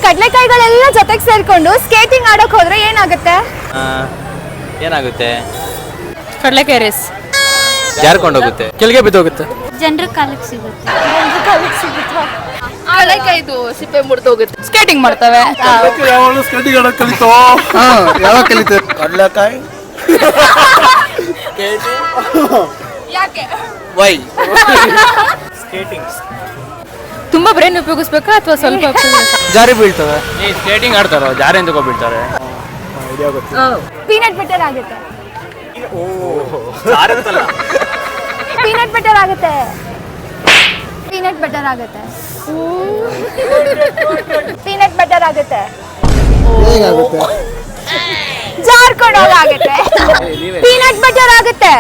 ಕಡಲೆಕಾಯಿಗಳೆಲ್ಲ ಜೊತೆಗೆ ಸೇರ್ಕೊಂಡು ಸ್ಕೇಟಿಂಗ್ ಆಡೋಕೆ ಹೋದ್ರೆ ಏನಾಗುತ್ತೆ? ಏನಾಗುತ್ತೆ? ಕಡಲೆಕಾಯಿ ರೇಸ್ ಜಾರ್ಕೊಂಡು ಹೋಗುತ್ತೆ, ಕೆಳಗೆ ಬಿದ್ದೋಗುತ್ತೆ. ಜನರ ಕಾಲಕ್ಕೆ ಸಿಗುತ್ತೆ. ಕಡಲೆಕಾಯಿದು ಸಿಪ್ಪೆ ಮುರಿದು ಹೋಗುತ್ತೆ. ಸ್ಕೇಟಿಂಗ್ ಮಾಡ್ತವೆ. ಯಾವಾಗ ಸ್ಕೇಟಿಂಗ್ ಆಡೋಕೆ ಕಲಿತೋ? ಯಾವಾಗ ಕಲಿತೆ? ಕಡಲೆಕಾಯಿ ಯಾಕೆ? ವೈ ತುಂಬಾ ಬ್ರೈನ್ ಉಪಯೋಗಿಸ್ಬೇಕಾ ಅಥವಾ ಸ್ವಲ್ಪ ಜಾರಿ ಬೀಳ್ತವೆ. ಈ ಸ್ಕೇಟಿಂಗ್ ಆಡ್ತಾರೋ ಜಾರಿ ಅಂತ ಬೀಳ್ತಾರೆ. ಪೀನಟ್ ಬಟರ್ ಆಗುತ್ತೆ. ಪೀನಟ್ ಬಟರ್ ಆಗುತ್ತೆ. ಪೀನಟ್ ಬಟರ್ ಆಗುತ್ತೆ. ಪೀನಟ್ ಬಟರ್ ಆಗುತ್ತೆ. ಹೇಗಾಗುತ್ತೆ? ಜಾರ್ಕೊಂಡು ಹೋಗಾಗುತ್ತೆ. ಪೀನಟ್ ಬಟರ್ ಆಗುತ್ತೆ.